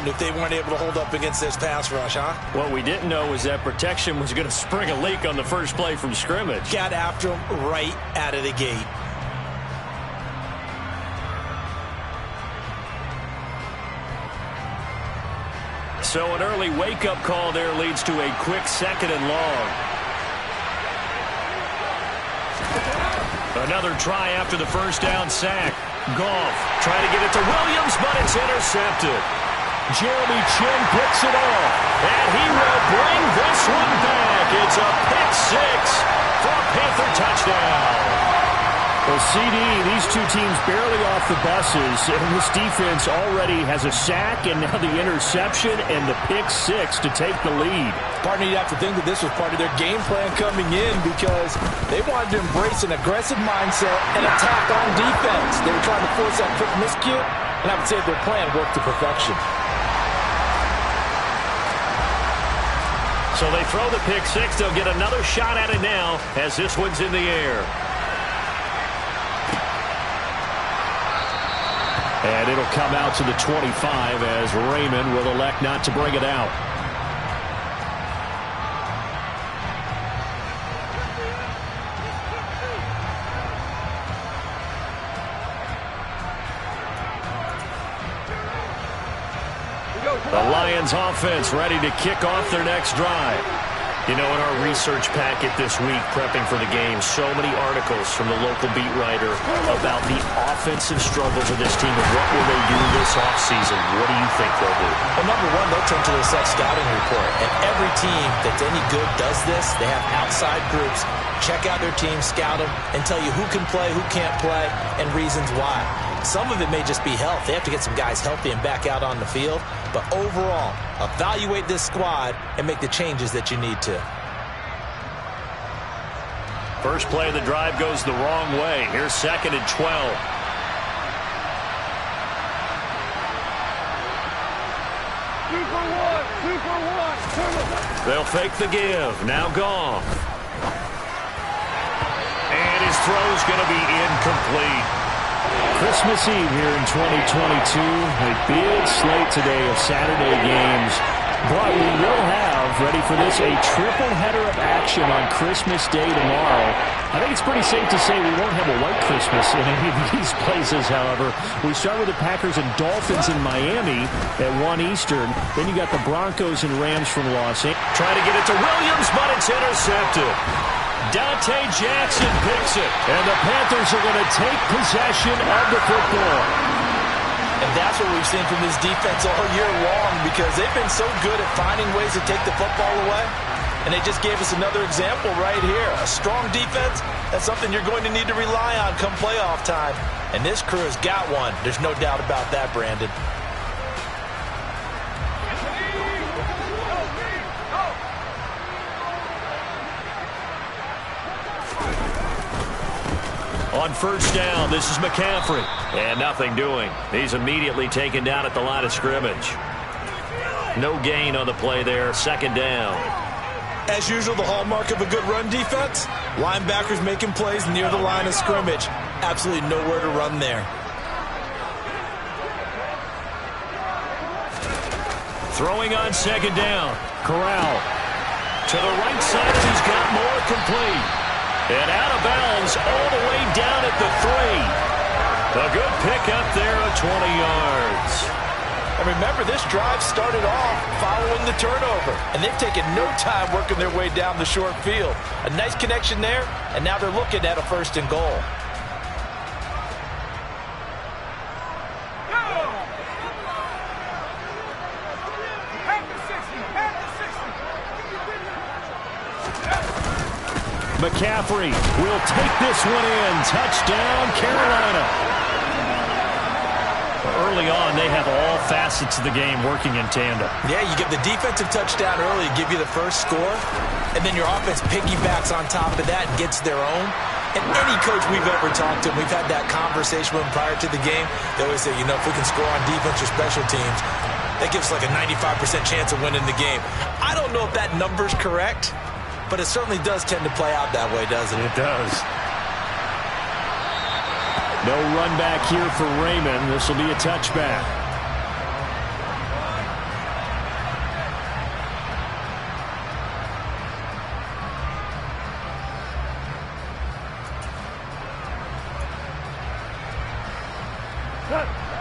happened if they weren't able to hold up against this pass rush, huh? What we didn't know was that protection was going to spring a leak on the first play from scrimmage. Got after him right out of the gate. So an early wake-up call there leads to a quick 2nd and long. Another try after the first down sack. Goff trying to get it to Williams, but it's intercepted. Jeremy Chin picks it off, and he will bring this one back. It's a pick 6 for a Panther touchdown. Well, CD, these two teams barely off the buses, and this defense already has a sack and now the interception and the pick 6 to take the lead. Partner, you'd have to think that this was part of their game plan coming in because they wanted to embrace an aggressive mindset and attack on defense. They were trying to force that quick miscue, and I would say their plan worked to perfection. So they throw the pick 6. They'll get another shot at it now as this one's in the air. And it'll come out to the 25 as Raymond will elect not to bring it out. The Lions offense ready to kick off their next drive. You know, in our research packet this week, prepping for the game, so many articles from the local beat writer about the offensive struggles of this team and what will they do this offseason. What do you think they'll do? Well, number one, they'll turn to their self-scouting report. And every team that's any good does this. They have outside groups. Check out their team, scout them, and tell you who can play, who can't play, and reasons why. Some of it may just be health. They have to get some guys healthy and back out on the field. But overall, evaluate this squad and make the changes that you need to. First play of the drive goes the wrong way. Here's 2nd and 12. They'll fake the give. Now Goff. And his throw's going to be incomplete. Christmas Eve here in 2022. A big slate today of Saturday games. But we will have, ready for this, a triple header of action on Christmas Day tomorrow. I think it's pretty safe to say we won't have a white Christmas in any of these places, however. We start with the Packers and Dolphins in Miami at 1 Eastern. Then you got the Broncos and Rams from Los Angeles. Trying to get it to Williams, but it's intercepted. Dante Jackson picks it, and the Panthers are going to take possession of the football. And that's what we've seen from this defense all year long because they've been so good at finding ways to take the football away. And they just gave us another example right here. A strong defense, that's something you're going to need to rely on come playoff time. And this crew has got one. There's no doubt about that, Brandon. On first down, this is McCaffrey. And nothing doing. He's immediately taken down at the line of scrimmage. No gain on the play there. 2nd down. As usual, the hallmark of a good run defense, linebackers making plays near the line of scrimmage. Absolutely nowhere to run there. Throwing on 2nd down. Corral. To the right side, and he's got more complete. And out of bounds all the way down at the 3. A good pickup there of 20 yards. And remember, this drive started off following the turnover. And they've taken no time working their way down the short field. A nice connection there, and now they're looking at a 1st and goal. McCaffrey will take this one in. Touchdown, Carolina. Early on, they have all facets of the game working in tandem. Yeah, you get the defensive touchdown early, give you the first score, and then your offense piggybacks on top of that and gets their own. And any coach we've ever talked to, we've had that conversation with them prior to the game, they always say, you know, if we can score on defense or special teams, that gives us like a 95% chance of winning the game. I don't know if that number's correct, but it certainly does tend to play out that way, doesn't it? It does. No run back here for Raymond. This will be a touchback.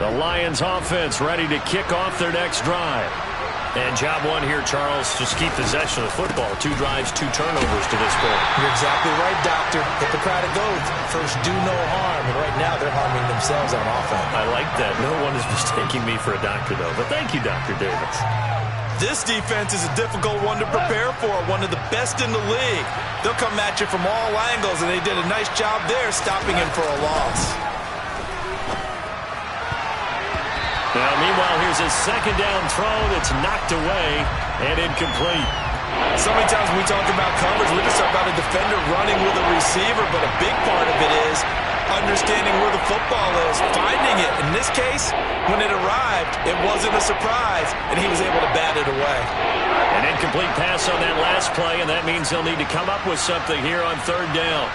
The Lions offense ready to kick off their next drive. And job one here, Charles, just keep possession of the football. 2 drives, 2 turnovers to this point. You're exactly right, Doctor. Hippocratic oath. First, do no harm. And right now, they're harming themselves on offense. I like that. No one is mistaking me for a doctor, though. But thank you, Dr. Davis. This defense is a difficult one to prepare for. One of the best in the league. They'll come at you from all angles, and they did a nice job there stopping him for a loss. Now, meanwhile, here's a second down throw that's knocked away and incomplete. So many times when we talk about coverage, we just talk about a defender running with a receiver, but a big part of it is understanding where the football is, finding it. In this case, when it arrived, it wasn't a surprise, and he was able to bat it away. An incomplete pass on that last play, and that means they'll need to come up with something here on 3rd down.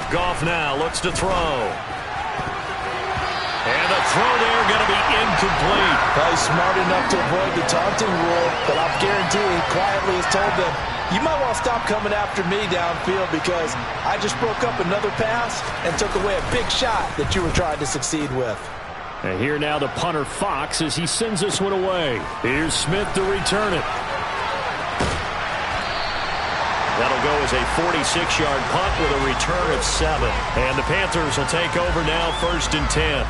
Goff now looks to throw. And the throw there going to be incomplete. Probably smart enough to avoid the taunting rule, but I'll guarantee he quietly has told them, you might want to stop coming after me downfield because I just broke up another pass and took away a big shot that you were trying to succeed with. And here now the punter Fox as he sends this one away. Here's Smith to return it. That'll go as a 46-yard punt with a return of 7. And the Panthers will take over now 1st and 10.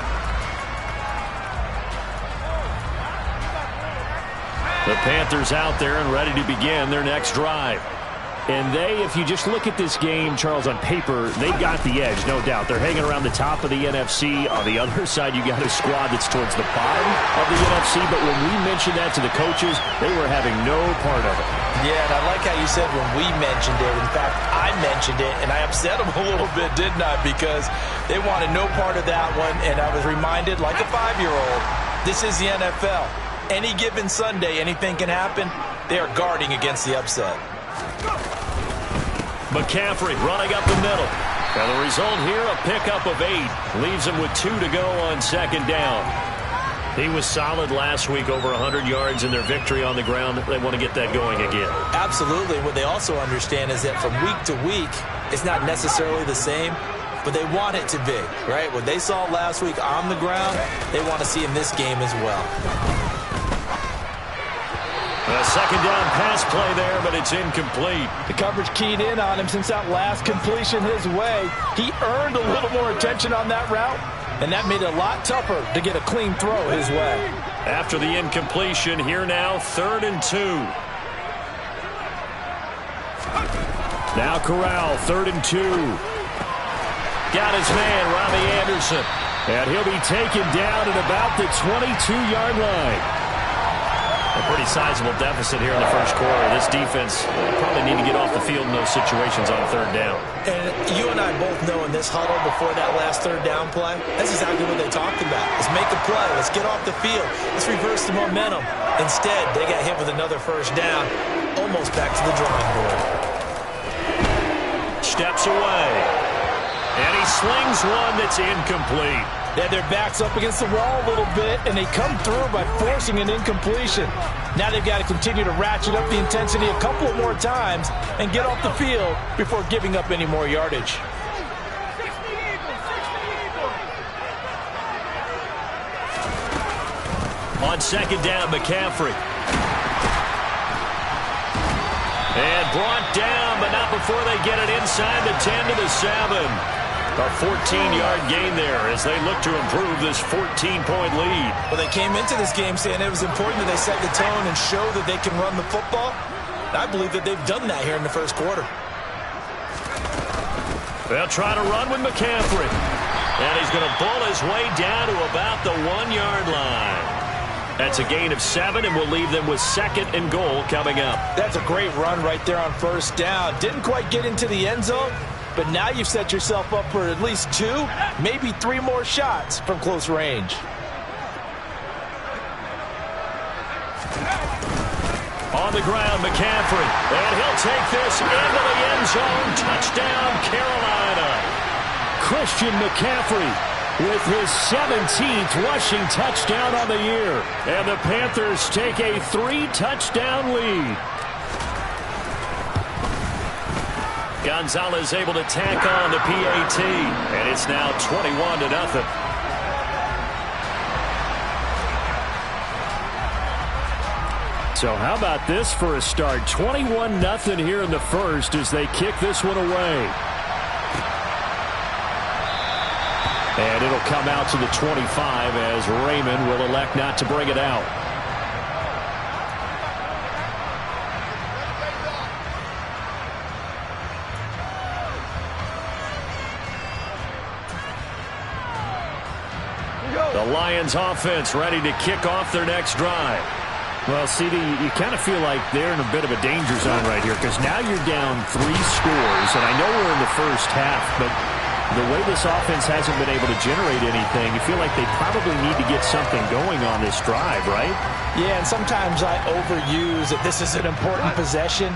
The Panthers out there and ready to begin their next drive. And they, if you just look at this game, Charles, on paper, they've got the edge, no doubt. They're hanging around the top of the NFC. On the other side, you got a squad that's towards the bottom of the NFC. But when we mentioned that to the coaches, they were having no part of it. Yeah, and I like how you said when we mentioned it. In fact, I mentioned it, and I upset them a little bit, didn't I? Because they wanted no part of that one, and I was reminded, like a 5-year-old, this is the NFL. Any given Sunday, anything can happen. They are guarding against the upset. McCaffrey running up the middle. And the result here, a pickup of 8. Leaves him with 2 to go on 2nd down. He was solid last week, over 100 yards in their victory on the ground. They want to get that going again. Absolutely. What they also understand is that from week to week, it's not necessarily the same, but they want it to be, right? What they saw last week on the ground, they want to see in this game as well. A 2nd down pass play there, but it's incomplete. The coverage keyed in on him since that last completion his way. He earned a little more attention on that route, and that made it a lot tougher to get a clean throw his way. After the incompletion, here now, 3rd and 2. Now Corral, 3rd and 2. Got his man, Robbie Anderson. And he'll be taken down at about the 22-yard line. A pretty sizable deficit here in the first quarter. This defense probably need to get off the field in those situations on 3rd down. And you and I both know in this huddle before that last 3rd down play, that's exactly what they talked about. Let's make a play. Let's get off the field. Let's reverse the momentum. Instead, they got hit with another 1st down, almost back to the drawing board. Steps away. And he slings one that's incomplete. They had their backs up against the wall a little bit, and they come through by forcing an incompletion. Now they've got to continue to ratchet up the intensity a couple of more times and get off the field before giving up any more yardage. On 2nd down, McCaffrey. And brought down, but not before they get it inside the 10 to the 7. A 14-yard gain there as they look to improve this 14-point lead. Well, they came into this game saying it was important that they set the tone and show that they can run the football. I believe that they've done that here in the first quarter. They'll try to run with McCaffrey. And he's going to bull his way down to about the 1-yard line. That's a gain of 7, and will leave them with 2nd and goal coming up. That's a great run right there on 1st down. Didn't quite get into the end zone, but now you've set yourself up for at least 2, maybe 3 more shots from close range. On the ground, McCaffrey. And he'll take this into the end zone. Touchdown, Carolina. Christian McCaffrey with his 17th rushing touchdown on the year. And the Panthers take a 3-touchdown lead. Gonzalez able to tack on the PAT, and it's now 21-0. So how about this for a start? 21-0 here in the first as they kick this one away. And it'll come out to the 25 as Raymond will elect not to bring it out. The Lions offense ready to kick off their next drive. Well, CD, you kind of feel like they're in a bit of a danger zone right here because now you're down 3 scores, and I know we're in the first half, but the way this offense hasn't been able to generate anything, you feel like they probably need to get something going on this drive, right? Yeah, and sometimes I overuse that this is an important possession,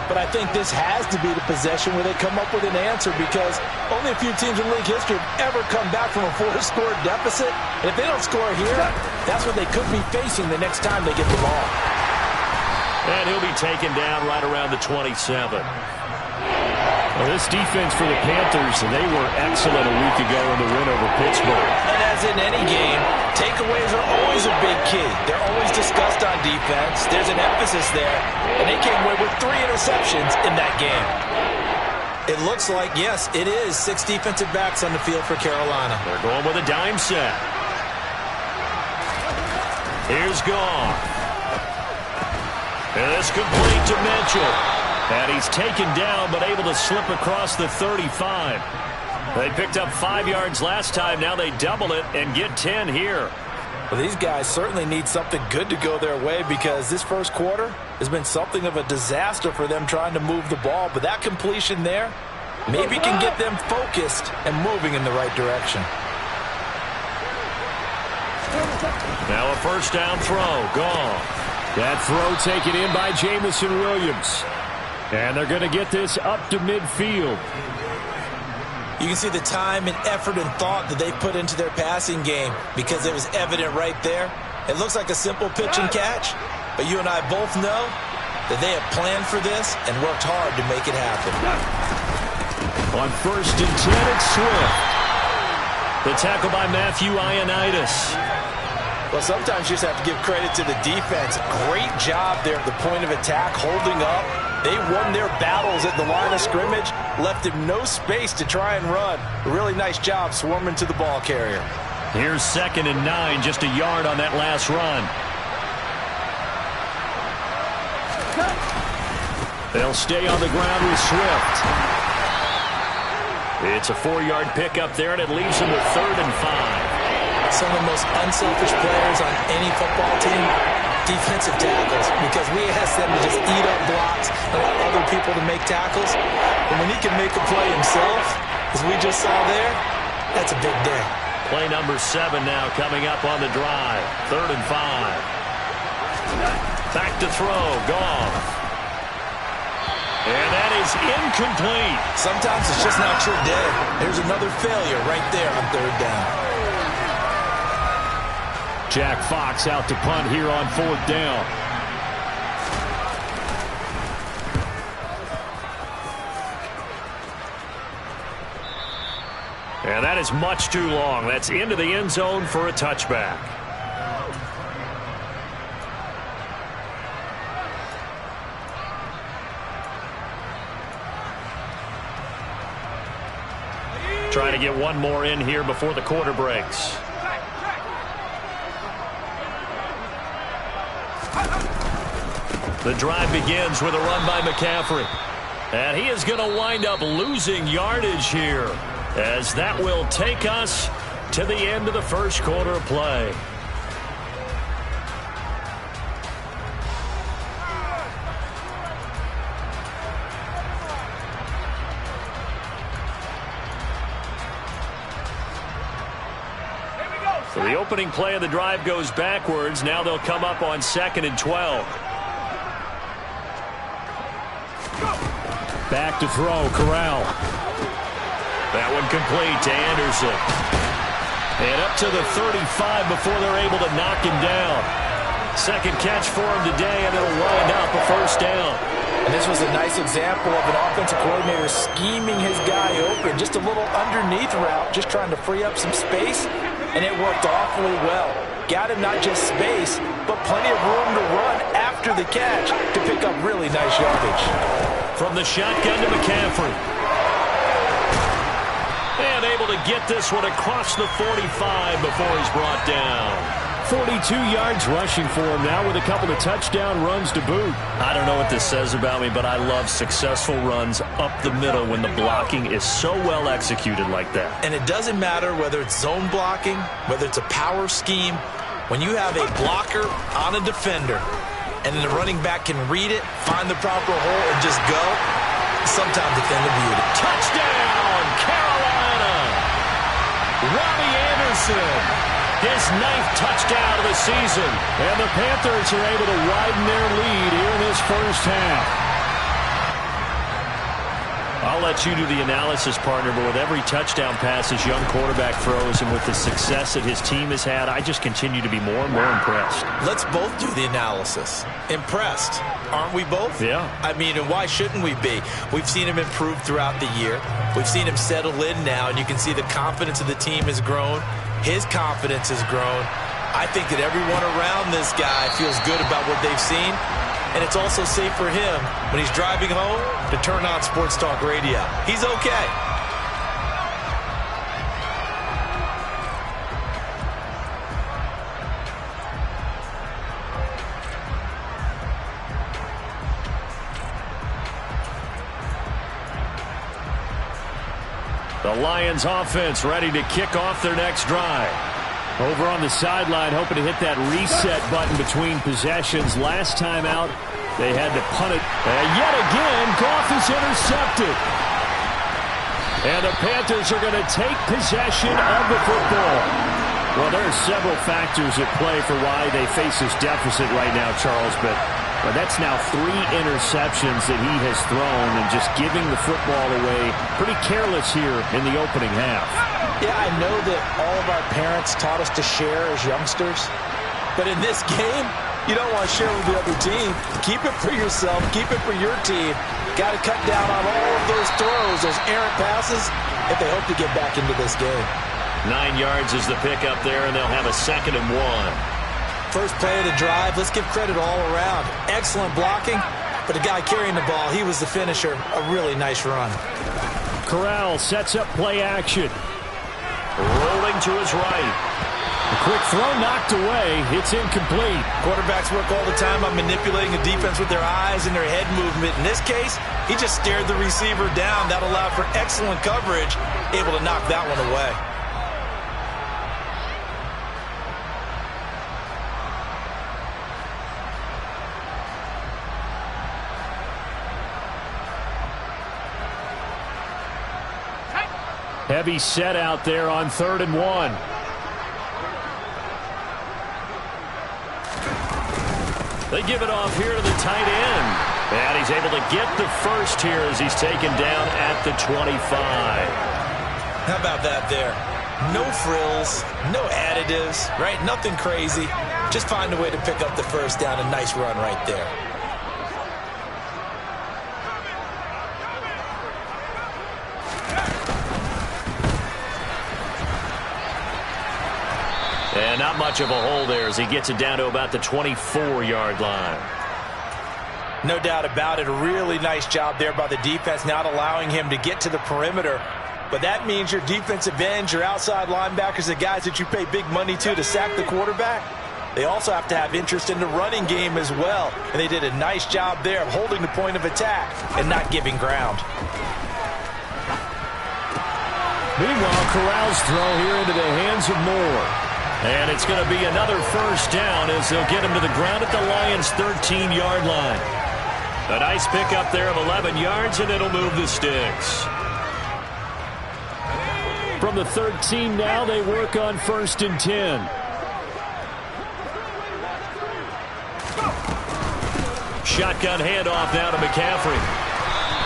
but I think this has to be the possession where they come up with an answer because only a few teams in league history have ever come back from a 4-score deficit. And if they don't score here, that's what they could be facing the next time they get the ball. And he'll be taken down right around the 27. Well, this defense for the Panthers, they were excellent a week ago in the win over Pittsburgh. And as in any game, takeaways are always a big key. They're always discussed on defense. There's an emphasis there. And they came away with 3 interceptions in that game. It looks like, yes, it is 6 defensive backs on the field for Carolina. They're going with a dime set. Here's Goff. And it's complete to Mitchell. And he's taken down but able to slip across the 35. They picked up 5 yards last time. Now they double it and get 10 here. Well, these guys certainly need something good to go their way because this first quarter has been something of a disaster for them trying to move the ball. But that completion there maybe can get them focused and moving in the right direction. Now a first down throw. Gone. That throw taken in by Jamison Williams. And they're going to get this up to midfield. You can see the time and effort and thought that they put into their passing game because it was evident right there. It looks like a simple pitch and catch, but you and I both know that they have planned for this and worked hard to make it happen. On first and 10, it's Swift. The tackle by Matthew Ioannidis. Well, sometimes you just have to give credit to the defense. Great job there at the point of attack, holding up. They won their battles at the line of scrimmage, left him no space to try and run. A really nice job swarming to the ball carrier. Here's 2nd and 9, just a yard on that last run. They'll stay on the ground with Swift. It's a 4-yard pickup there, and it leaves them with 3rd and 5. Some of the most unselfish players on any football team, defensive tackles, because we ask them to just eat up blocks and allow other people to make tackles. And when he can make a play himself, as we just saw there, that's a big day. Play number 7 now coming up on the drive. 3rd and 5. Back to throw. Goff. And that is incomplete. Sometimes it's just not your day. There's another failure right there on 3rd down. Jack Fox out to punt here on 4th down. And that is much too long. That's into the end zone for a touchback. Trying to get one more in here before the quarter breaks. The drive begins with a run by McCaffrey. And he is going to wind up losing yardage here, as that will take us to the end of the first quarter of play. So the opening play of the drive goes backwards. Now they'll come up on 2nd and 12. Back to throw, Corral. That one complete to Anderson. And up to the 35 before they're able to knock him down. Second catch for him today, and it'll wind up a first down. And this was a nice example of an offensive coordinator scheming his guy open. Just a little underneath route, just trying to free up some space, and it worked awfully well. Got him not just space, but plenty of room to run after the catch to pick up really nice yardage. From the shotgun to McCaffrey. And able to get this one across the 45 before he's brought down. 42 yards rushing for him now with a couple of touchdown runs to boot. I don't know what this says about me, but I love successful runs up the middle when the blocking is so well executed like that. And it doesn't matter whether it's zone blocking, whether it's a power scheme. When you have a blocker on a defender and then the running back can read it, find the proper hole, and just go, sometimes defend the beauty. Touchdown, Carolina! Robbie Anderson. His 9th touchdown of the season. And the Panthers are able to widen their lead here in this first half. I'll let you do the analysis, partner, but with every touchdown pass his young quarterback throws and with the success that his team has had, I just continue to be more and more impressed. Let's both do the analysis. Impressed, aren't we both? Yeah. I mean, and why shouldn't we be? We've seen him improve throughout the year. We've seen him settle in now, and you can see the confidence of the team has grown. His confidence has grown. I think that everyone around this guy feels good about what they've seen, and it's also safe for him when he's driving home to turn on Sports Talk Radio. He's okay. The Lions offense ready to kick off their next drive. Over on the sideline, hoping to hit that reset button between possessions. Last time out, they had to punt it. And yet again, Goff is intercepted. And the Panthers are going to take possession of the football. Well, there are several factors at play for why they face this deficit right now, Charles, but that's now 3 interceptions that he has thrown and just giving the football away. Pretty careless here in the opening half. Yeah, I know that all of our parents taught us to share as youngsters, but in this game, you don't want to share with the other team. Keep it for yourself. Keep it for your team. Got to cut down on all of those throws, those errant passes, if they hope to get back into this game. 9 yards is the pickup there, and they'll have a 2nd and 1. First play of the drive, let's give credit all around. Excellent blocking, but the guy carrying the ball, he was the finisher. A really nice run. Corral sets up play action. Rolling to his right. A quick throw knocked away. It's incomplete. Quarterbacks work all the time on manipulating the defense with their eyes and their head movement. In this case, he just stared the receiver down. That allowed for excellent coverage, able to knock that one away. Heavy set out there on 3rd and 1. They give it off here to the tight end. And he's able to get the first here as he's taken down at the 25. How about that there? No frills, no additives, right? Nothing crazy. Just find a way to pick up the first down. A nice run right there. And not much of a hole there as he gets it down to about the 24-yard line. No doubt about it. A really nice job there by the defense, not allowing him to get to the perimeter. But that means your defensive ends, your outside linebackers, the guys that you pay big money to sack the quarterback, they also have to have interest in the running game as well. And they did a nice job there of holding the point of attack and not giving ground. Meanwhile, Corral's throw here into the hands of Moore. And it's going to be another first down as they'll get him to the ground at the Lions' 13-yard line. A nice pickup there of 11 yards, and it'll move the sticks. From the 13 now, they work on 1st and 10. Shotgun handoff now to McCaffrey.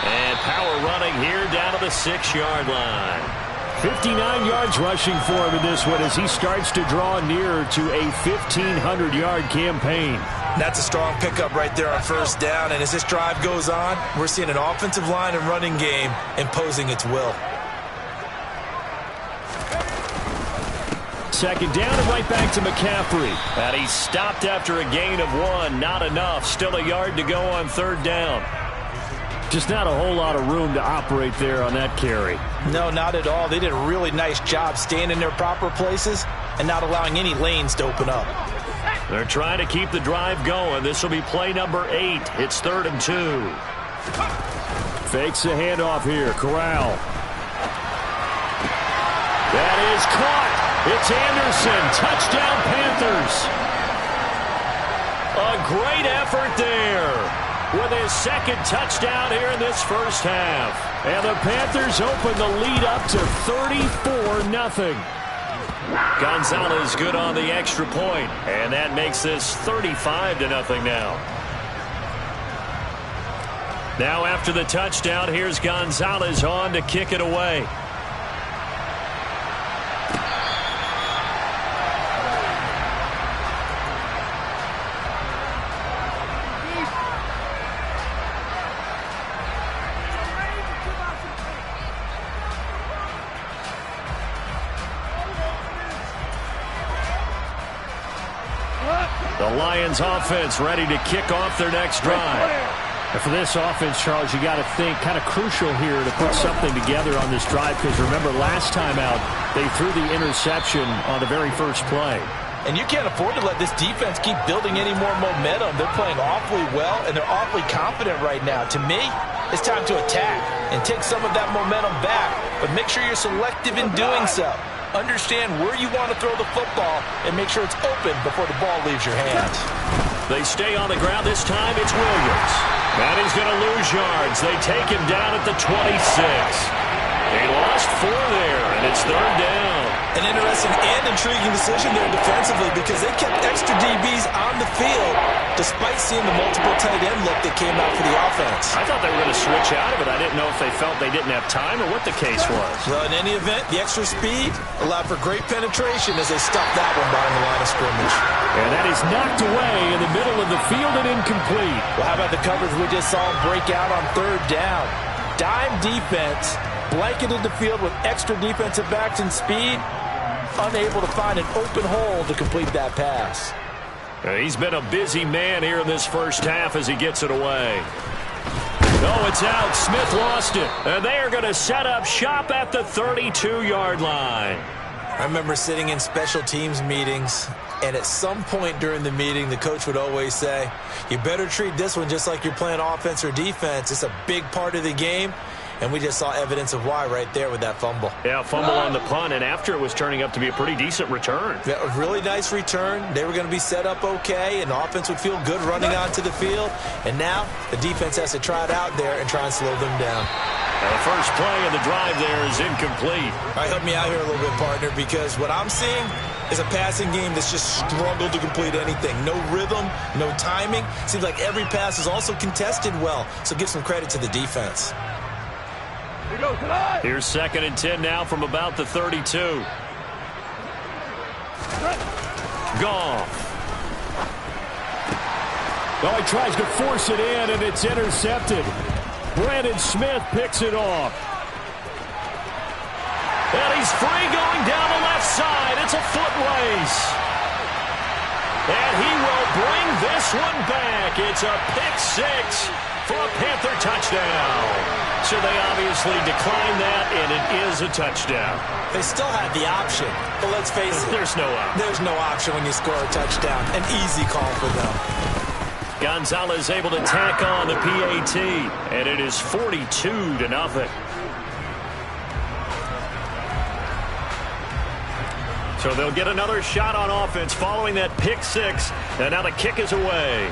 And power running here down to the 6-yard line. 59 yards rushing for him in this one as he starts to draw nearer to a 1,500-yard campaign. That's a strong pickup right there on first down. And as this drive goes on, we're seeing an offensive line and running game imposing its will. Second down and right back to McCaffrey. And he stopped after a gain of 1. Not enough. Still a yard to go on third down. Just not a whole lot of room to operate there on that carry. No, not at all. They did a really nice job staying in their proper places and not allowing any lanes to open up. They're trying to keep the drive going. This will be play number 8. It's 3rd and 2. Fakes the handoff here. Corral. That is caught. It's Anderson. Touchdown, Panthers. A great effort there with his second touchdown here in this first half. And the Panthers open the lead up to 34-0. Gonzalez good on the extra point, and that makes this 35-0 now. Now after the touchdown, here's Gonzalez on to kick it away. The Lions offense ready to kick off their next drive. And for this offense, Charles, you got to think kind of crucial here to put something together on this drive, because remember last time out they threw the interception on the very first play. And you can't afford to let this defense keep building any more momentum. They're playing awfully well, and they're awfully confident right now. To me, it's time to attack and take some of that momentum back, but make sure you're selective in doing so. Understand where you want to throw the football and make sure it's open before the ball leaves your hands. They stay on the ground. This time it's Williams. And he's going to lose yards. They take him down at the 26. They lost 4 there, and it's 3rd down. An interesting and intriguing decision there defensively, because they kept extra DBs on the field despite seeing the multiple tight end look that came out for the offense. I thought they were going to switch out of it. I didn't know if they felt they didn't have time or what the case was. Well, in any event, the extra speed allowed for great penetration as they stuffed that one behind the line of scrimmage. And that is knocked away in the middle of the field and incomplete. Well, how about the coverage we just saw him break out on 3rd down? Dime defense, blanketed the field with extra defensive backs and speed, unable to find an open hole to complete that pass. He's been a busy man here in this first half as he gets it away. Oh, it's out. Smith lost it. And they are going to set up shop at the 32-yard line. I remember sitting in special teams meetings, and at some point during the meeting, the coach would always say, you better treat this one just like you're playing offense or defense. It's a big part of the game. And we just saw evidence of why right there with that fumble. Yeah, fumble on the punt, and after it was turning up to be a pretty decent return. Yeah, a really nice return. They were going to be set up okay, and the offense would feel good running onto the field. And now the defense has to try it out there and try and slow them down. Now the first play of the drive there is incomplete. All right, help me out here a little bit, partner, because what I'm seeing is a passing game that's just struggled to complete anything. No rhythm, no timing. Seems like every pass is also contested well, so give some credit to the defense. Here's 2nd and 10 now from about the 32. Goff. Oh, he tries to force it in, and it's intercepted. Brandon Smith picks it off. And he's free going down the left side. It's a foot race. And he will bring this one back. It's a pick 6 for a Panther touchdown. So they obviously declined that, and it is a touchdown. They still had the option, but let's face it. There's no option. There's no option when you score a touchdown. An easy call for them. Gonzalez able to tack on the PAT, and it is 42-0. So they'll get another shot on offense following that pick 6, and now the kick is away.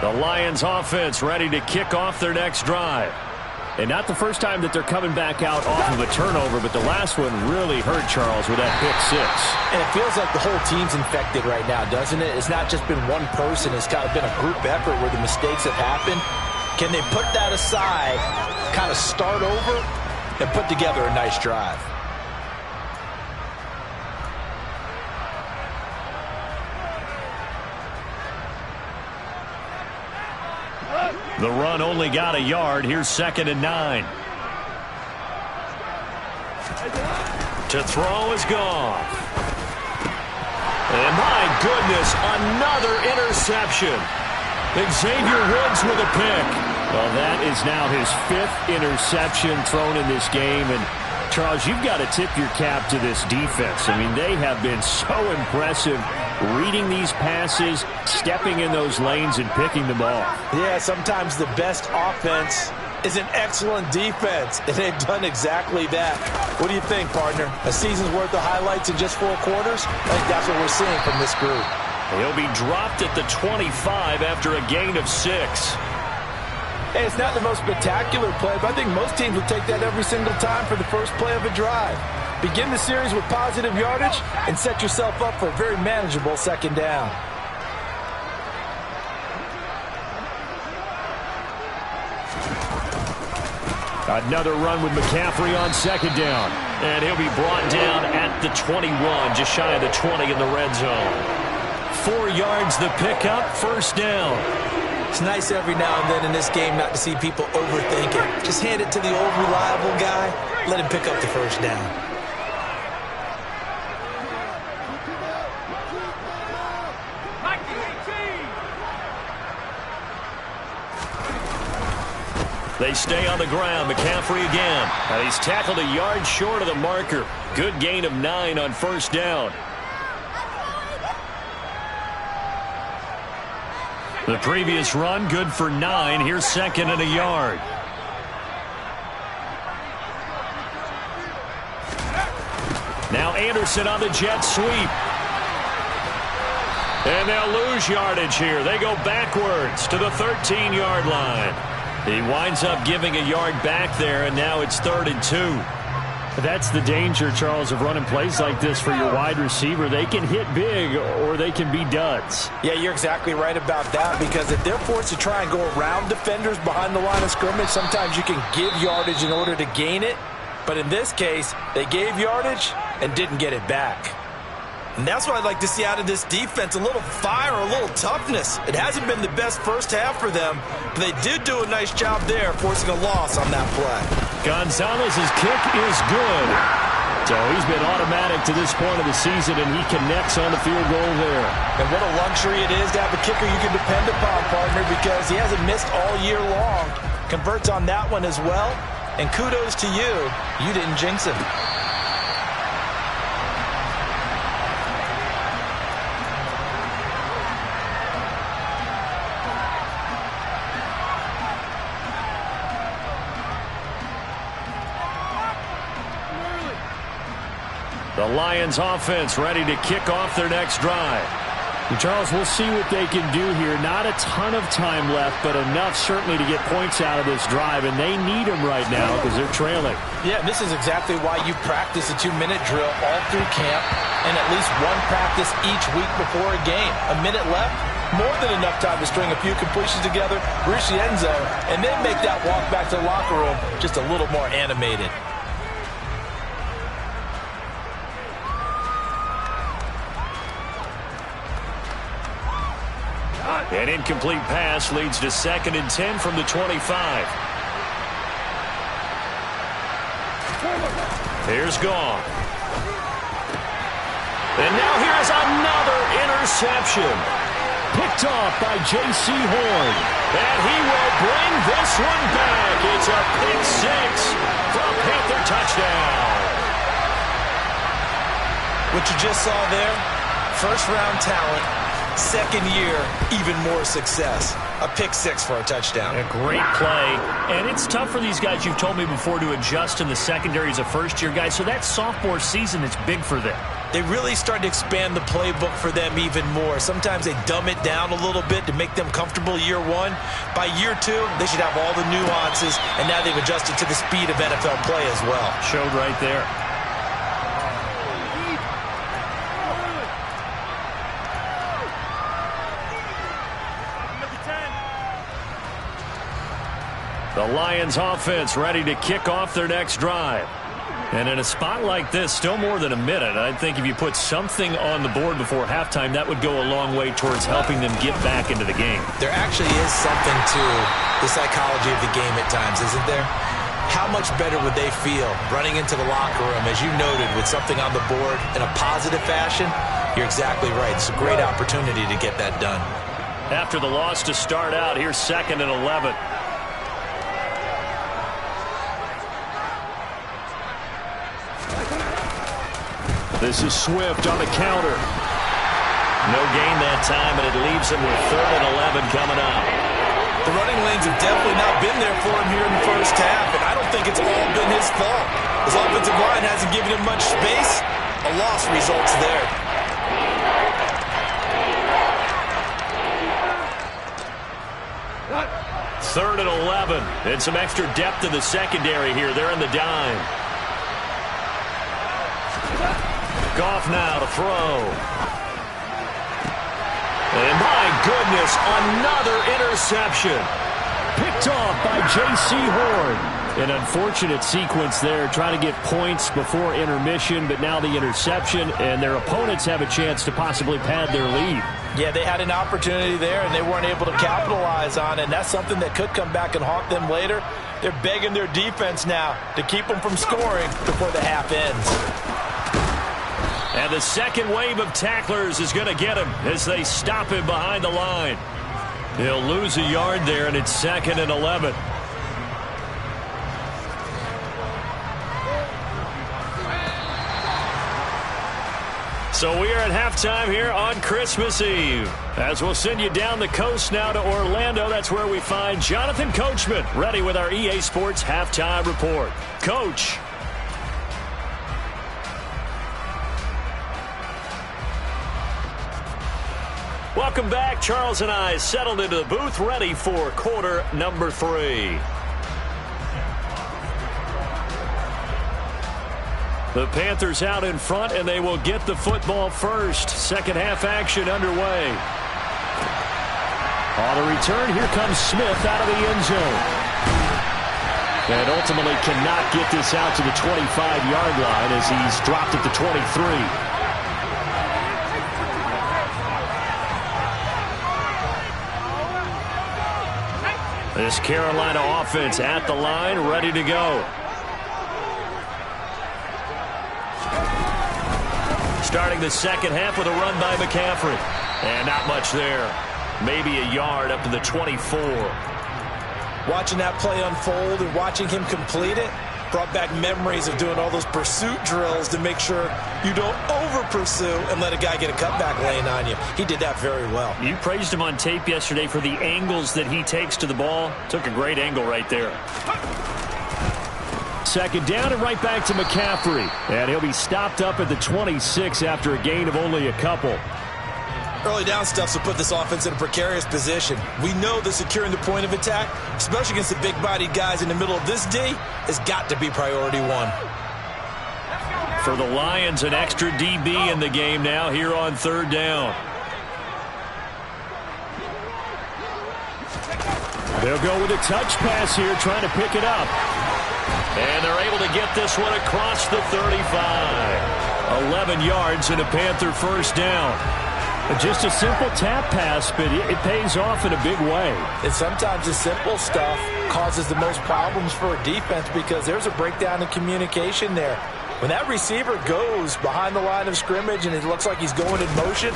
The Lions offense ready to kick off their next drive. And not the first time that they're coming back out off of a turnover, but the last one really hurt Charles with that pick six. And it feels like the whole team's infected right now, doesn't it? It's not just been one person. It's kind of been a group effort where the mistakes have happened. Can they put that aside, kind of start over, and put together a nice drive? The run only got a yard. Here's 2nd and 9. To throw is gone. And my goodness, another interception. Xavier Woods with a pick. Well, that is now his 5th interception thrown in this game. And, Charles, you've got to tip your cap to this defense. I mean, they have been so impressive reading these passes, stepping in those lanes, and picking them off. Yeah, sometimes the best offense is an excellent defense, and they've done exactly that. What do you think, partner? A season's worth of highlights in just 4 quarters? I think that's what we're seeing from this group. He'll be dropped at the 25 after a gain of 6. Hey, it's not the most spectacular play, but I think most teams will take that every single time for the first play of a drive. Begin the series with positive yardage and set yourself up for a very manageable 2nd down. Another run with McCaffrey on 2nd down. And he'll be brought down at the 21, just shy of the 20 in the red zone. 4 yards the pickup, 1st down. It's nice every now and then in this game not to see people overthink it. Just hand it to the old reliable guy, let him pick up the 1st down. They stay on the ground. McCaffrey again. And he's tackled a yard short of the marker. Good gain of 9 on 1st down. The previous run, good for 9. Here's 2nd and a yard. Now Anderson on the jet sweep. And they'll lose yardage here. They go backwards to the 13-yard line. He winds up giving a yard back there, and now it's 3rd and 2. That's the danger, Charles, of running plays like this for your wide receiver. They can hit big or they can be duds. Yeah, you're exactly right about that, because if they're forced to try and go around defenders behind the line of scrimmage, sometimes you can give yardage in order to gain it. But in this case, they gave yardage and didn't get it back. And that's what I'd like to see out of this defense, a little fire, a little toughness. It hasn't been the best first half for them, but they did do a nice job there, forcing a loss on that play. Gonzalez's kick is good. So he's been automatic to this point of the season, and he connects on the field goal there. And what a luxury it is to have a kicker you can depend upon, partner, because he hasn't missed all year long. Converts on that one as well, and kudos to you. You didn't jinx him. The Lions offense ready to kick off their next drive. And Charles, we'll see what they can do here. Not a ton of time left, but enough certainly to get points out of this drive, and they need them right now because they're trailing. Yeah, this is exactly why you practice a 2-minute drill all through camp and at least one practice each week before a game. A minute left, more than enough time to string a few completions together, reach the end zone, and then make that walk back to the locker room just a little more animated. An incomplete pass leads to 2nd and 10 from the 25. Here's Gone. And now here's another interception. Picked off by J.C. Horn. And he will bring this one back. It's a pick 6 for a Panther touchdown. What you just saw there, first-round talent, Second year, even more success. A pick six for a touchdown. A great play. And it's tough for these guys, you've told me before, to adjust in the secondary as a first-year guy. So that sophomore season is big for them. They really started to expand the playbook for them even more. Sometimes they dumb it down a little bit to make them comfortable year one. By year two, they should have all the nuances, and now they've adjusted to the speed of NFL play as well. Showed right there. The Lions offense ready to kick off their next drive. And in a spot like this, still more than a minute, I think if you put something on the board before halftime, that would go a long way towards helping them get back into the game. There actually is something to the psychology of the game at times, isn't there? How much better would they feel running into the locker room, as you noted, with something on the board in a positive fashion? You're exactly right. It's a great opportunity to get that done. After the loss to start out, here's 2nd and 11. This is Swift on the counter. No gain that time, and it leaves him with 3rd and 11 coming up. The running lanes have definitely not been there for him here in the first half, and I don't think it's all been his fault. His offensive line hasn't given him much space. A loss results there. Third and 11, and some extra depth in the secondary here. They're in the dime. Goff now to throw. And my goodness, another interception. Picked off by J.C. Horn. An unfortunate sequence there, trying to get points before intermission, but now the interception, and their opponents have a chance to possibly pad their lead. Yeah, they had an opportunity there, and they weren't able to capitalize on it, and that's something that could come back and haunt them later. They're begging their defense now to keep them from scoring before the half ends. And the second wave of tacklers is going to get him as they stop him behind the line. He'll lose a yard there, and it's 2nd and 11. So we are at halftime here on Christmas Eve. As we'll send you down the coast now to Orlando, that's where we find Jonathan Coachman, ready with our EA Sports Halftime Report. Coach. Welcome back. Charles and I settled into the booth, ready for quarter number 3. The Panthers out in front, and they will get the football first. Second half action underway. On the return, here comes Smith out of the end zone. And ultimately cannot get this out to the 25-yard line as he's dropped at the 23. This Carolina offense at the line, ready to go. Starting the second half with a run by McCaffrey. And not much there. Maybe a yard up to the 24. Watching that play unfold and watching him complete it brought back memories of doing all those pursuit drills to make sure you don't over-pursue and let a guy get a cutback lane on you. He did that very well. You praised him on tape yesterday for the angles that he takes to the ball. Took a great angle right there. Second down and right back to McCaffrey. And he'll be stopped up at the 26 after a gain of only a couple. Early down stuff will put this offense in a precarious position. We know that securing the point of attack, especially against the big-bodied guys in the middle of this D, has got to be priority one. For the Lions, an extra DB in the game now here on third down. They'll go with a touch pass here, trying to pick it up. And they're able to get this one across the 35. 11 yards and a Panther first down. Just a simple tap pass, but it pays off in a big way. And sometimes the simple stuff causes the most problems for a defense because there's a breakdown in communication there. When that receiver goes behind the line of scrimmage and it looks like he's going in motion,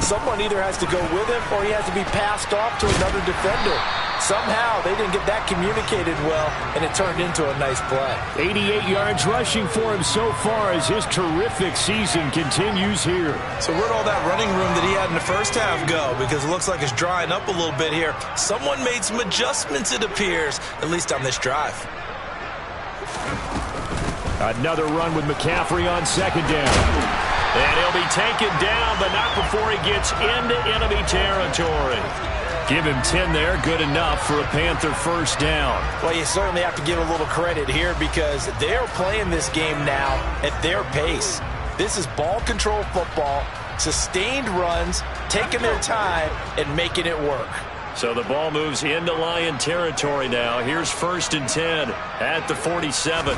someone either has to go with him or he has to be passed off to another defender. Somehow they didn't get that communicated well, and it turned into a nice play. 88 yards rushing for him so far as his terrific season continues here. So where'd all that running room that he had in the first half go? Because it looks like it's drying up a little bit here. Someone made some adjustments, it appears, at least on this drive. Another run with McCaffrey on second down. And he'll be taken down, but not before he gets into enemy territory. Give him 10 there, good enough for a Panther first down. Well, you certainly have to give a little credit here because they're playing this game now at their pace. This is ball control football, sustained runs, taking their time, and making it work. So the ball moves into Lion territory now. Here's 1st and 10 at the 47.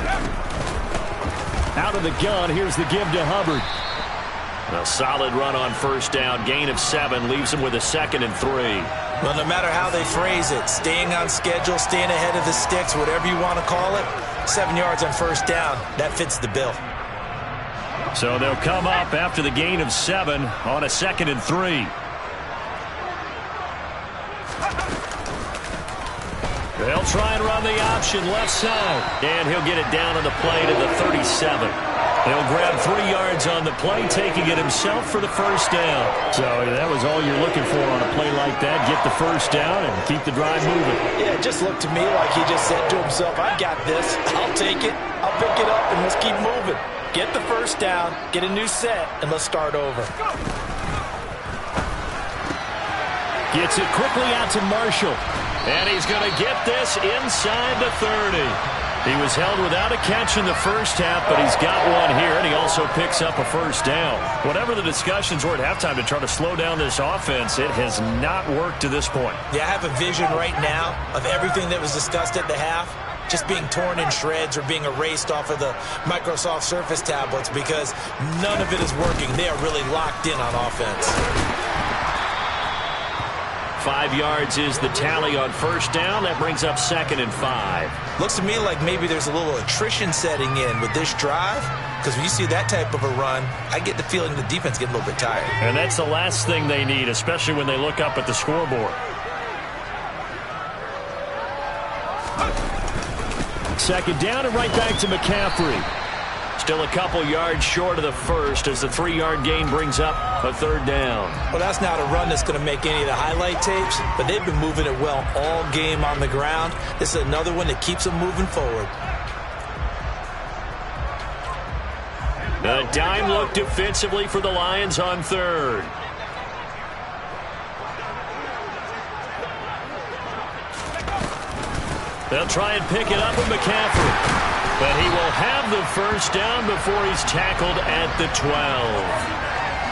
Out of the gun, here's the give to Hubbard. A solid run on first down. Gain of 7 leaves him with a 2nd and 3. Well, no matter how they phrase it, staying on schedule, staying ahead of the sticks, whatever you want to call it, 7 yards on first down, that fits the bill. So they'll come up after the gain of 7 on a 2nd and 3. They'll try and run the option left side. And he'll get it down on the play to the 37. He'll grab 3 yards on the play, taking it himself for the first down. So that was all you're looking for on a play like that. Get the first down and keep the drive moving. Yeah, it just looked to me like he just said to himself, I got this. I'll take it. I'll pick it up, and let's keep moving. Get the first down, get a new set, and let's start over. Gets it quickly out to Marshall. And he's going to get this inside the 30. He was held without a catch in the first half, but he's got one here, and he also picks up a first down. Whatever the discussions were at halftime to try to slow down this offense, it has not worked to this point. Yeah, I have a vision right now of everything that was discussed at the half just being torn in shreds or being erased off of the Microsoft Surface tablets because none of it is working. They are really locked in on offense. 5 yards is the tally on first down. That brings up 2nd and 5. Looks to me like maybe there's a little attrition setting in with this drive because when you see that type of a run, I get the feeling the defense getting a little bit tired. And that's the last thing they need, especially when they look up at the scoreboard. 2nd down and right back to McCaffrey. Still a couple yards short of the first as the 3-yard gain brings up a 3rd down. Well, that's not a run that's going to make any of the highlight tapes, but they've been moving it well all game on the ground. This is another one that keeps them moving forward. A dime look defensively for the Lions on 3rd. They'll try and pick it up with McCaffrey. But he will have the first down before he's tackled at the 12.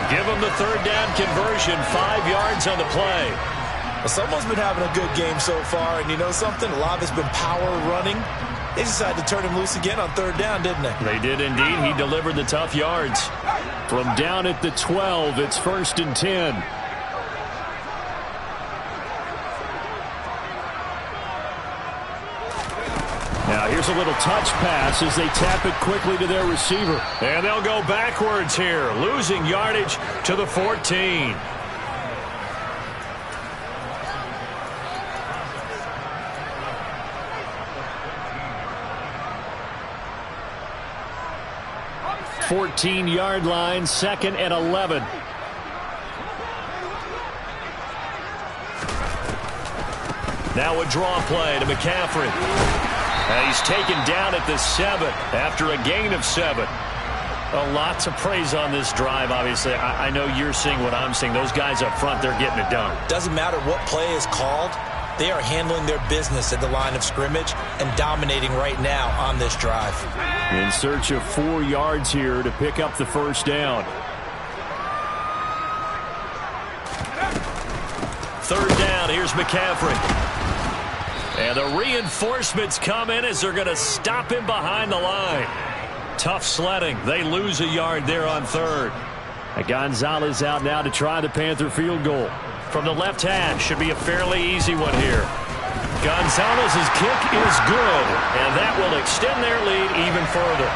Give him the 3rd down conversion, 5 yards on the play. Well, someone's been having a good game so far, and you know something? A lot of it's been power running. They decided to turn him loose again on 3rd down, didn't they? They did indeed. He delivered the tough yards. From down at the 12, it's 1st and 10. Now here's a little touch pass as they tap it quickly to their receiver. And they'll go backwards here, losing yardage to the 14. Fourteen-yard line, 2nd and 11. Now a draw play to McCaffrey. He's taken down at the 7 after a gain of 7. A lot to praise on this drive, obviously. I know you're seeing what I'm seeing. Those guys up front, they're getting it done. Doesn't matter what play is called. They are handling their business at the line of scrimmage and dominating right now on this drive. In search of 4 yards here to pick up the first down. 3rd down, here's McCaffrey. And the reinforcements come in as they're going to stop him behind the line. Tough sledding. They lose a yard there on 3rd. Gonzalez out now to try the Panther field goal. From the left hash, should be a fairly easy one here. Gonzalez's kick is good, and that will extend their lead even further.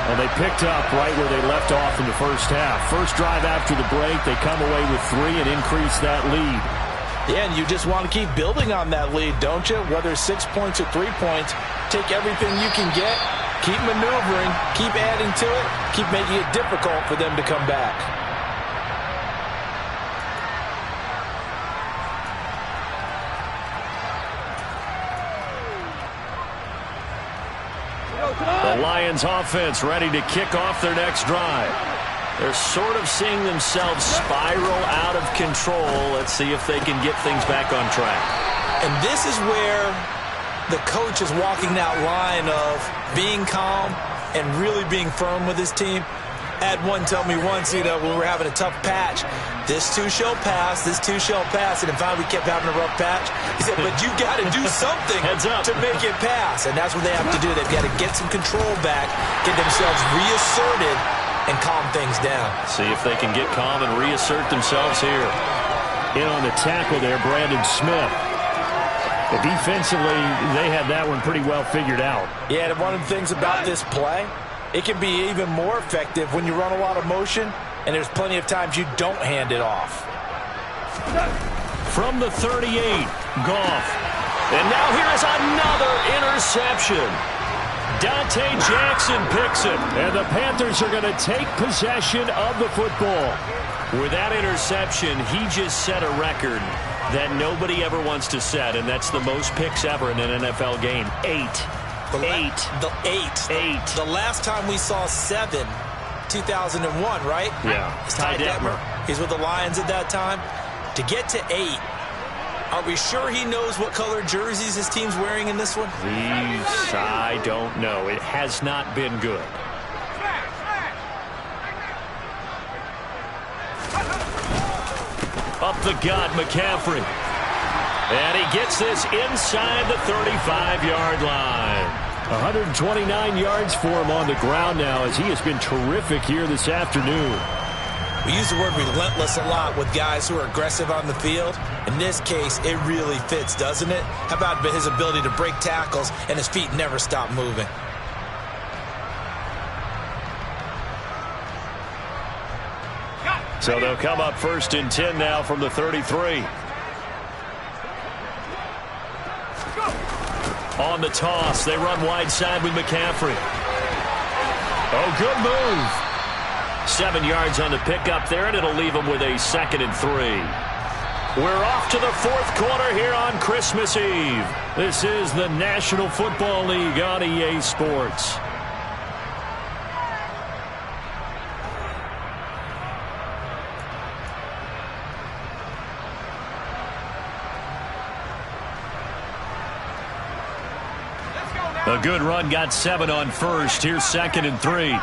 Well, they picked up right where they left off in the first half. First drive after the break, they come away with 3 and increase that lead. Yeah, and you just want to keep building on that lead, don't you? Whether it's 6 points or 3 points, take everything you can get, keep maneuvering, keep adding to it, keep making it difficult for them to come back. The Lions offense ready to kick off their next drive. They're sort of seeing themselves spiral out of control. Let's see if they can get things back on track. And this is where the coach is walking that line of being calm and really being firm with his team. I had one tell me once, when we were having a tough patch, this too shall pass, this too shall pass. And in fact, we kept having a rough patch. He said, but you got to do something to make it pass. And that's what they have to do. They've got to get some control back, get themselves reasserted, and calm things down. See if they can get calm and reassert themselves here. In on the tackle there, Brandon Smith. But defensively, they had that one pretty well figured out. Yeah, and one of the things about this play, it can be even more effective when you run a lot of motion, and there's plenty of times you don't hand it off. From the 38, Goff. And now here is another interception. Dante Jackson picks it. And the Panthers are going to take possession of the football. With that interception, he just set a record that nobody ever wants to set, and that's the most picks ever in an NFL game. 8. The last time we saw 7, 2001, right? Yeah. It's Ty Detmer. He's with the Lions at that time. To get to 8, are we sure he knows what color jerseys his team's wearing in this one? I don't know. It has not been good. Up the gut, McCaffrey. And he gets this inside the 35-yard line. 129 yards for him on the ground now, as he has been terrific here this afternoon. We use the word relentless a lot with guys who are aggressive on the field. In this case, it really fits, doesn't it? How about his ability to break tackles and his feet never stop moving? So they'll come up 1st and 10 now from the 33. On the toss, they run wide side with McCaffrey. Oh, good move. 7 yards on the pickup there, and it'll leave them with a 2nd and 3. We're off to the 4th quarter here on Christmas Eve. This is the National Football League on EA Sports. A good run, got 7 on first. Here's 2nd and 3.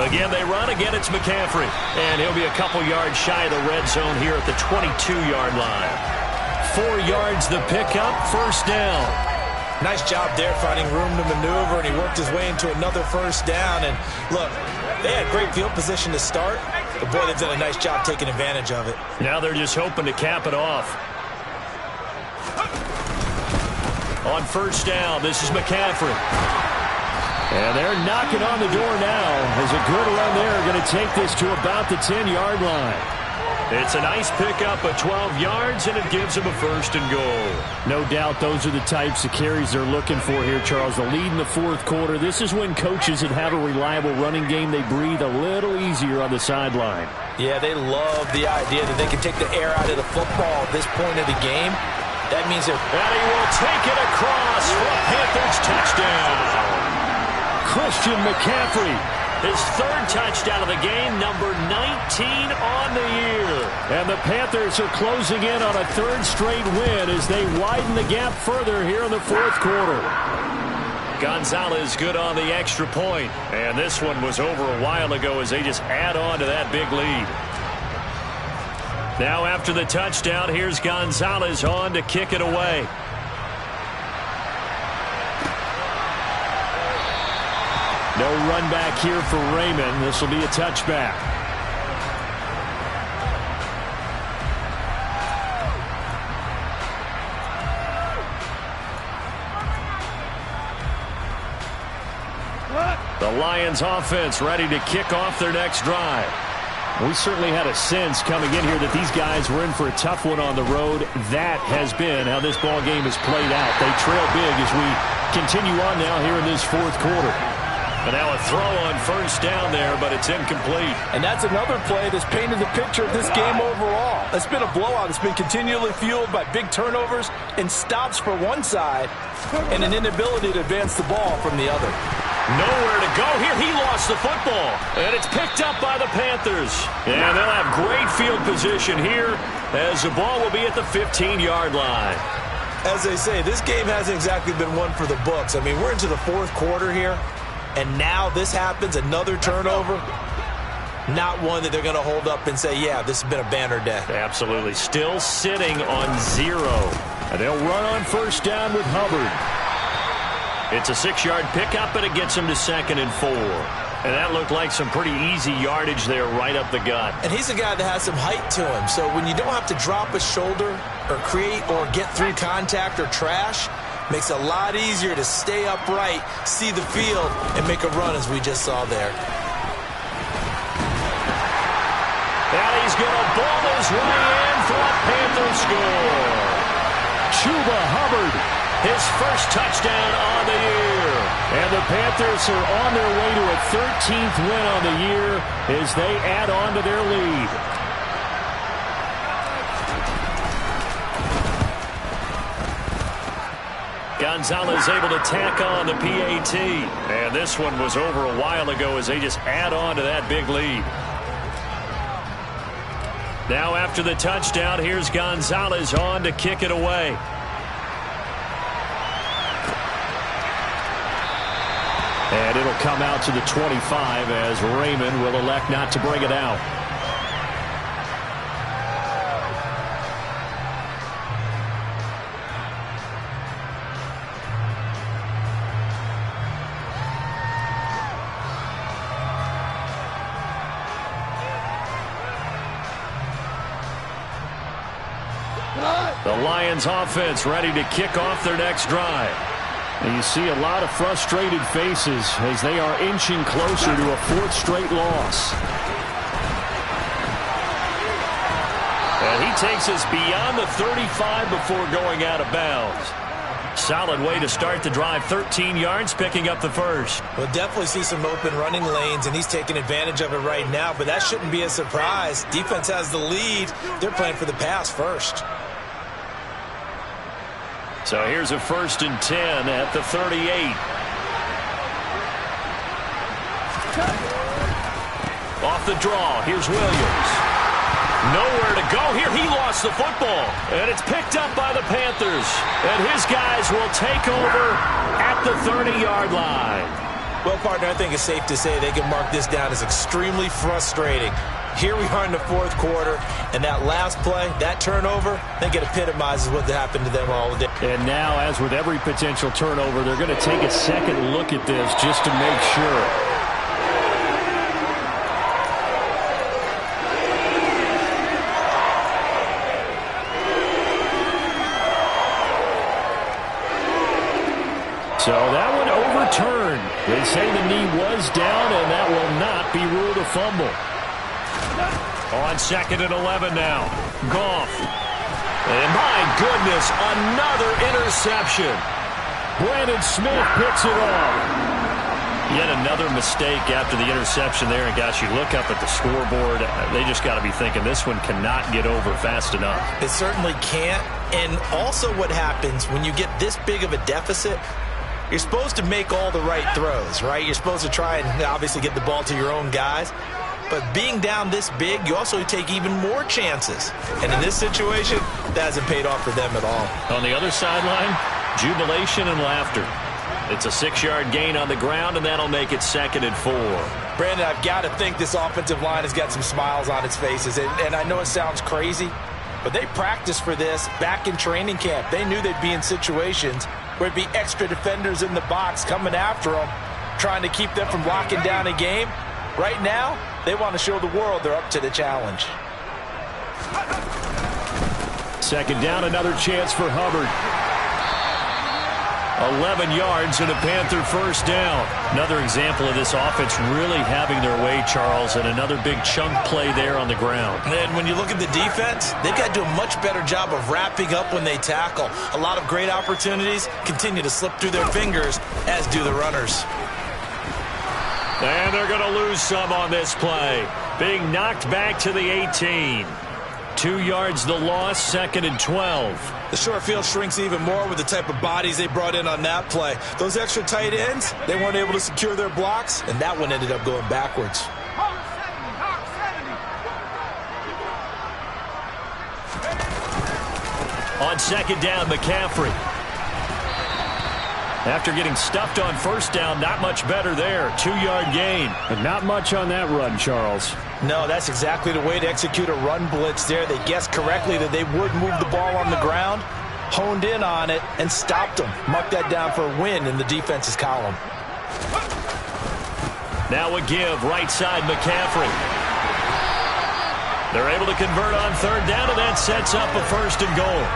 Again, they run. Again, it's McCaffrey. And he'll be a couple yards shy of the red zone here at the 22-yard line. 4 yards the pickup, 1st down. Nice job there finding room to maneuver, and he worked his way into another 1st down. And look, they had great field position to start, but boy, they've done a nice job taking advantage of it. Now they're just hoping to cap it off. On 1st down, this is McCaffrey. And they're knocking on the door now as a good run there. Going to take this to about the 10-yard line. It's a nice pickup of 12 yards, and it gives them a 1st and goal. No doubt those are the types of carries they're looking for here, Charles. The lead in the 4th quarter. This is when coaches that have a reliable running game, they breathe a little easier on the sideline. Yeah, they love the idea that they can take the air out of the football at this point of the game. That means they're... And he will take it across for a Panthers touchdown. Christian McCaffrey. His 3rd touchdown of the game, number 19 on the year. And the Panthers are closing in on a 3rd straight win as they widen the gap further here in the 4th quarter. Gonzalez good on the extra point. And this one was over a while ago as they just add on to that big lead. Now after the touchdown, here's Gonzalez on to kick it away. No run back here for Raymond. This will be a touchback. The Lions offense ready to kick off their next drive. We certainly had a sense coming in here that these guys were in for a tough one on the road. That has been how this ball game has played out. They trail big as we continue on now here in this fourth quarter. And now a throw on first down there, but it's incomplete. And that's another play that's painted the picture of this game overall. It's been a blowout. It's been continually fueled by big turnovers and stops for one side and an inability to advance the ball from the other. Nowhere to go here. He lost the football. And it's picked up by the Panthers. And they'll have great field position here as the ball will be at the 15-yard line. As they say, this game hasn't exactly been one for the books. I mean, we're into the fourth quarter here, and now this happens, another turnover. Not one that they're going to hold up and say, yeah, this has been a banner day. Absolutely. Still sitting on 0. And they'll run on first down with Hubbard. It's a 6-yard pickup, and it gets him to 2nd and 4. And that looked like some pretty easy yardage there right up the gut. And he's a guy that has some height to him. So when you don't have to drop a shoulder or create or get through contact or trash, makes it a lot easier to stay upright, see the field, and make a run as we just saw there. And he's going to ball his way in for a Panthers score. Chuba Hubbard. His first touchdown on the year. And the Panthers are on their way to a 13th win on the year as they add on to their lead. Gonzalez able to tack on the PAT. And this one was over a while ago as they just add on to that big lead. Now after the touchdown, here's Gonzalez on to kick it away. And it'll come out to the 25 as Raymond will elect not to bring it out. The Lions offense ready to kick off their next drive. And you see a lot of frustrated faces as they are inching closer to a 4th straight loss. And he takes us beyond the 35 before going out of bounds. Solid way to start the drive. 13 yards, picking up the first. We'll definitely see some open running lanes, and he's taking advantage of it right now, but that shouldn't be a surprise. Defense has the lead. They're playing for the pass first. So here's a 1st and 10 at the 38. Off the draw, here's Williams. Nowhere to go here. He lost the football. And it's picked up by the Panthers. And his guys will take over at the 30-yard line. Well, partner, I think it's safe to say they can mark this down as extremely frustrating. Here we are in the fourth quarter, and that last play, that turnover, I think it epitomizes what happened to them all day. And now, as with every potential turnover, they're going to take a second look at this just to make sure. So that one overturned. They say the knee was down, and that will not be ruled a fumble. On 2nd and 11 now. Goff. And my goodness, another interception. Brandon Smith picks it off. Yet another mistake after the interception there. And gosh, you look up at the scoreboard, they just got to be thinking this one cannot get over fast enough. It certainly can't. And also what happens when you get this big of a deficit, you're supposed to make all the right throws, right? You're supposed to try and obviously get the ball to your own guys. But being down this big, you also take even more chances. And in this situation, that hasn't paid off for them at all. On the other sideline, jubilation and laughter. It's a 6-yard gain on the ground, and that'll make it 2nd and 4. Brandon, I've got to think this offensive line has got some smiles on its faces. And I know it sounds crazy, but they practiced for this back in training camp. They knew they'd be in situations where it'd be extra defenders in the box coming after them, trying to keep them from locking down a game. Right now, they want to show the world they're up to the challenge. 2nd down, another chance for Hubbard. 11 yards and a Panther first down. Another example of this offense really having their way, Charles, and another big chunk play there on the ground. And when you look at the defense, they've got to do a much better job of wrapping up when they tackle. A lot of great opportunities continue to slip through their fingers, as do the runners. And they're going to lose some on this play. Being knocked back to the 18. 2 yards the loss, 2nd and 12. The short field shrinks even more with the type of bodies they brought in on that play. Those extra tight ends, they weren't able to secure their blocks, and that one ended up going backwards. On 2nd down, McCaffrey. After getting stuffed on 1st down, not much better there. 2-yard gain. But not much on that run, Charles. No, that's exactly the way to execute a run blitz there. They guessed correctly that they would move the ball on the ground, honed in on it, and stopped them. Mark that down for a win in the defense's column. Now a give, right side, McCaffrey. They're able to convert on 3rd down, and that sets up a 1st and goal.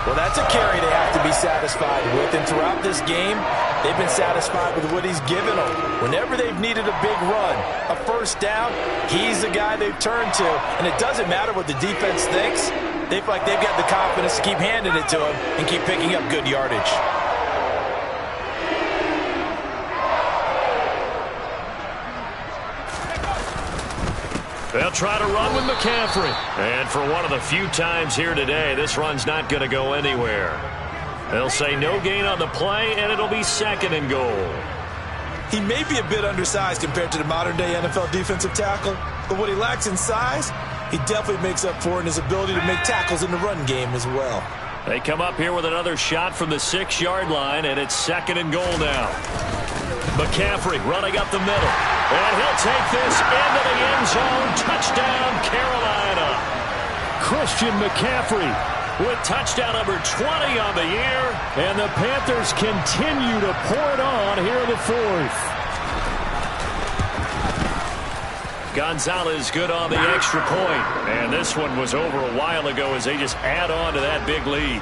Well, that's a carry they have to be satisfied with, and throughout this game, they've been satisfied with what he's given them. Whenever they've needed a big run, a 1st down, he's the guy they've turned to, and it doesn't matter what the defense thinks. They feel like they've got the confidence to keep handing it to him and keep picking up good yardage. They'll try to run with McCaffrey. And for one of the few times here today, this run's not going to go anywhere. They'll say no gain on the play, and it'll be 2nd and goal. He may be a bit undersized compared to the modern-day NFL defensive tackle, but what he lacks in size, he definitely makes up for in his ability to make tackles in the run game as well. They come up here with another shot from the 6-yard line, and it's 2nd and goal now. McCaffrey running up the middle. And he'll take this into the end zone. Touchdown, Carolina. Christian McCaffrey with touchdown number 20 on the year. And the Panthers continue to pour it on here in the 4th. Gonzalez good on the extra point. And this one was over a while ago as they just add on to that big lead.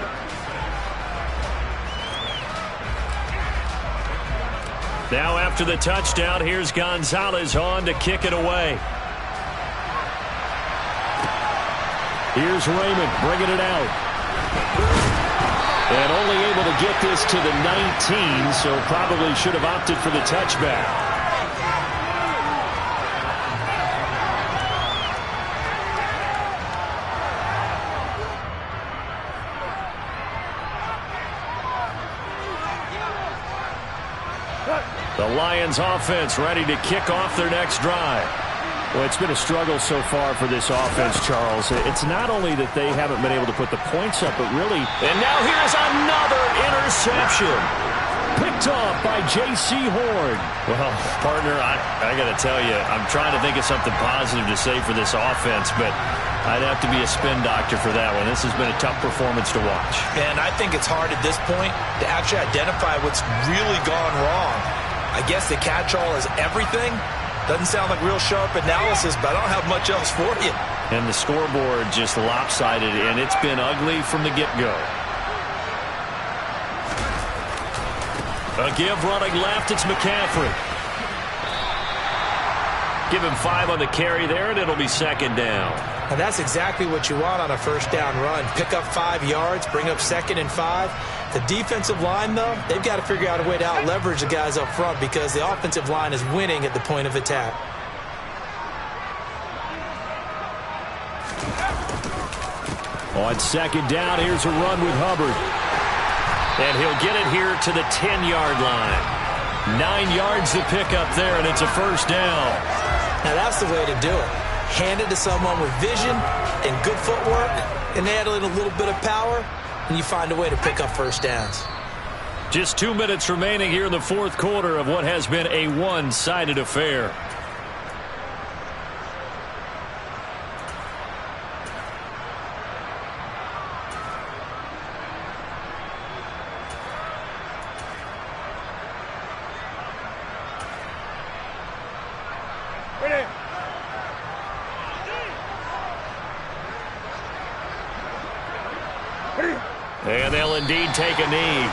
Now after the touchdown, here's Gonzalez on to kick it away. Here's Raymond bringing it out. And only able to get this to the 19, so probably should have opted for the touchback. The Lions offense ready to kick off their next drive. Well, it's been a struggle so far for this offense, Charles. It's not only that they haven't been able to put the points up, but really... And now here's another interception. Picked off by J.C. Horn. Well, partner, I got to tell you, I'm trying to think of something positive to say for this offense, but I'd have to be a spin doctor for that one. This has been a tough performance to watch. And I think it's hard at this point to actually identify what's really gone wrong. I guess the catch-all is everything. Doesn't sound like real sharp analysis, but I don't have much else for you. And the scoreboard just lopsided, and it's been ugly from the get-go. A give running left, it's McCaffrey. Give him 5 on the carry there, and it'll be 2nd down. And that's exactly what you want on a 1st down run. Pick up 5 yards, bring up 2nd and 5. The defensive line, though, they've got to figure out a way to out-leverage the guys up front because the offensive line is winning at the point of attack. On 2nd down, here's a run with Hubbard. And he'll get it here to the 10-yard line. 9 yards to pick up there, and it's a 1st down. Now that's the way to do it. Hand it to someone with vision and good footwork, and add in a little bit of power, and you find a way to pick up 1st downs. Just 2 minutes remaining here in the 4th quarter of what has been a one-sided affair. And they'll indeed take a knee.